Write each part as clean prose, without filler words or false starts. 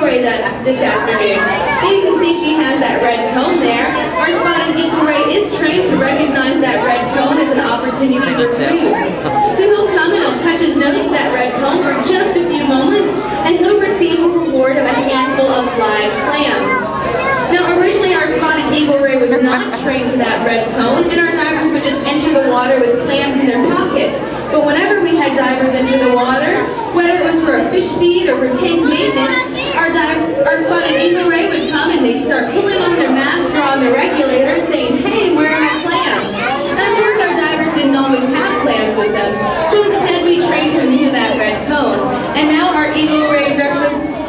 Ray this afternoon. So you can see she has that red cone there. Our spotted eagle ray is trained to recognize that red cone as an opportunity for food. So he'll come and he'll touch his nose to that red cone for just a few moments, and he'll receive a reward of a handful of live clams. Now, originally our spotted eagle ray was not trained to that red cone, and our divers would just enter the water with clams in their pockets. But whenever we had divers enter the water, whether it was for a fish feed or for tank maintenance, our spotted eagle ray would come and they'd start pulling on their mask or on the regulator saying, "Hey, where are my clams?" And of course our divers didn't always have clams with them, so instead we trained him to that red cone. And now our eagle ray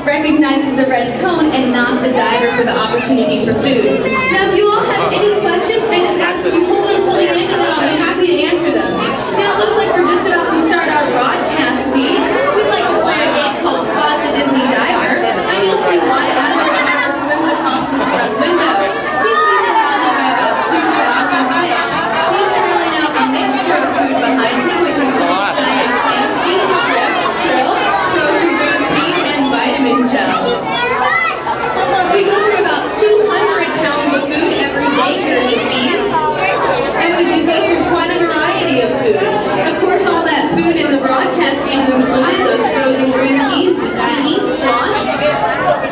recognizes the red cone and not the diver for the opportunity for food. Now if you all have any questions, I just ask that you hold them until the end and then I'll be happy to answer them. Now it looks like we're just about to start our broadcast feed. We'd like to play a game called Spot the Disney Diver, and you'll see why as our diver swims across this front window. He'll be surrounded by about 2 thousand fish. He's trailing out a mixture of food behind him, which includes giant clams, shrimp, krill, frozen green pea, and vitamin gels. We go through about 200 pounds of food every day here in the seas, and we do go through quite a variety of food. Of course, all that food in the broadcast feed is included, those frozen green peas, peas, squash.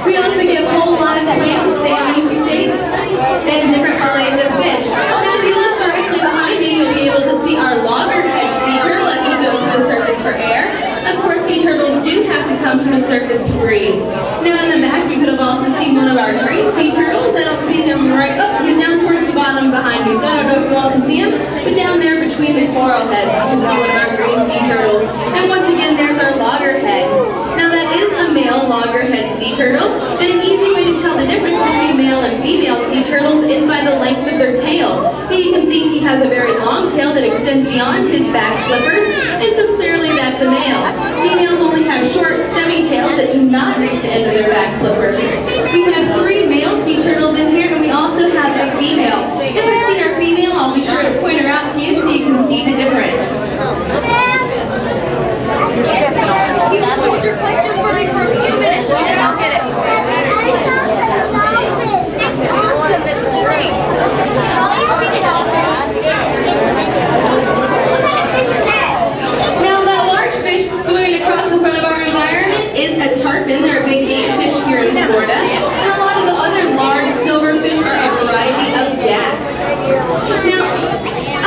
We also give whole live clams, salmon, steaks, and different fillets of fish. Now, if you look directly behind me, you'll be able to see our loggerhead sea turtle as he goes to the surface for air. Of course, sea turtles do have to come to the surface to breathe. Now in the back, you could have also seen one of our green sea turtles. I don't see him right, oh, he's down towards the bottom behind me, so I don't know if you all can see him, but down there between the coral heads, you can see one of our green sea turtles. And once again, there's our loggerhead. Now that is a male loggerhead sea turtle, and an easy way to tell the difference between male and female sea turtles is by the length of their tail. Here you can see he has a very long tail that extends beyond his back flippers, and so clearly that's a male. Females only have short, stubby tails that do not reach the end of their back flippers. We have 3 male sea turtles in here, and we also have a female. If I see our female, I'll be sure to point her out to you so you can see the difference. You can hold your question for me for a few minutes, and I'll get it. Awesome, that's great. Now that large fish swimming across the front of our environment is a tarpon. They're a big game fish here in Florida. And a lot of the other large silverfish are a variety of jacks. Now,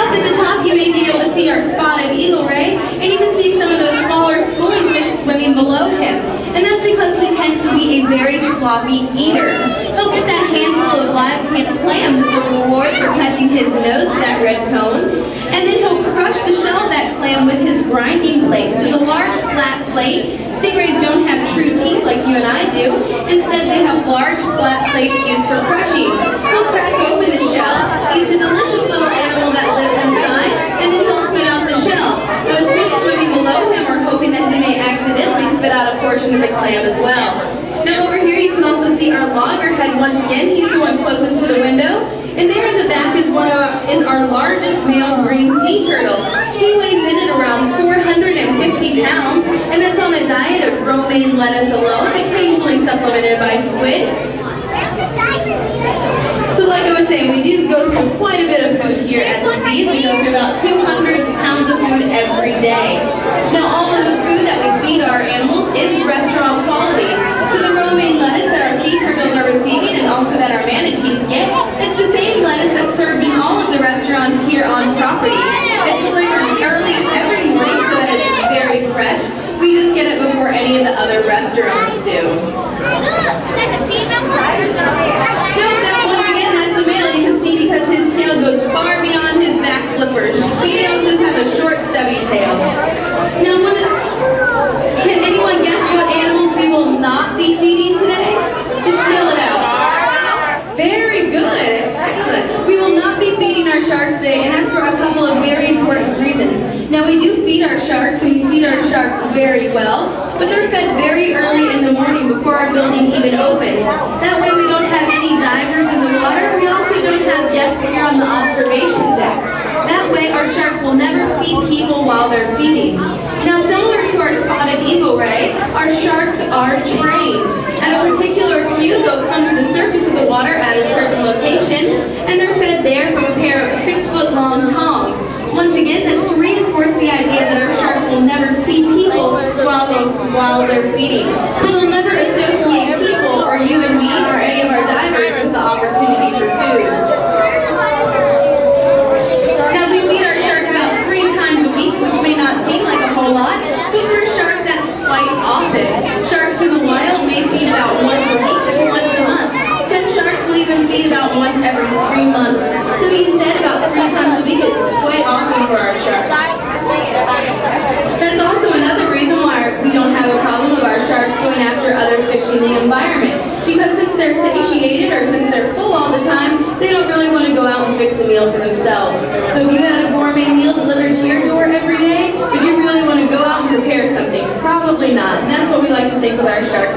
up at the top you may be able to see our spotted eagle ray, and you can see some of those smaller schooling fish swimming below him. And that's because he tends to be a very sloppy eater. He'll get that handful of live clams as a reward for touching his nose to that red cone, and then he'll crush the shell of that clam with his grinding plate, which is a large flat plate. Stingrays don't have true teeth like you and I do. Instead, they have large flat plates used for crushing. He'll crack open the shell, eat the delicious little animal that lives inside, and then he'll spit out the shell. Those fish swimming below him are hoping that they may accidentally spit out a portion of the clam as well. Now over here you can also see our loggerhead once again. He's the one closest to the window. And there in the back is our largest male green sea turtle. He weighs in at around 450 pounds, and that's on a diet of romaine lettuce alone, occasionally supplemented by squid. So like I was saying, we do go through quite a bit of food here at the seas. We go through about 200 pounds of food every day. Now all of the food that we feed our animals is restaurant quality. So the romaine lettuce that our sea turtles are receiving and also that our manatees get, it's the same lettuce that's served in all of the restaurants here on property. It's delivered early every morning so that it's very fresh. We just get it before any of the other restaurants do. Because his tail goes far beyond his back flippers. Females just have a short, stubby tail. Now, can anyone guess what animals we will not be feeding today? Just spell it out. Very good. Excellent. We will not be feeding our sharks today, and that's for a couple of very important reasons. Now, we do feed our sharks, and we feed our sharks very well, but they're fed very early in the morning before our building even opens. That way we don't have any divers in the water. We also don't have guests here on the observation deck. That way our sharks will never see people while they're feeding. Now, similar to our spotted eagle ray, our sharks are trained. And At a particular few, they'll come to the surface of the water at a certain location, and they're fed there from a pair of 6-foot-long tongs. Once again, that's to reinforce the idea that our sharks will never see people while they're feeding. So they'll never associate people, or you and me, or any of our divers with the opportunity for food. Now, we feed our sharks about 3 times a week, which may not seem like a whole lot, but for a shark, that's quite often. Sharks in the wild may feed about once a week to once a month. Some sharks will even feed about once every 3 months. So being fed about 3 times a week is quite often for our sharks. That's also another reason why we don't have a problem of our sharks going after other fish in the environment. Because since they're satiated or since they're full all the time, they don't really want to go out and fix a meal for themselves. So if you had a gourmet meal delivered to your door every day, would you really want to go out and prepare something? Probably not. And that's what we like to think with our sharks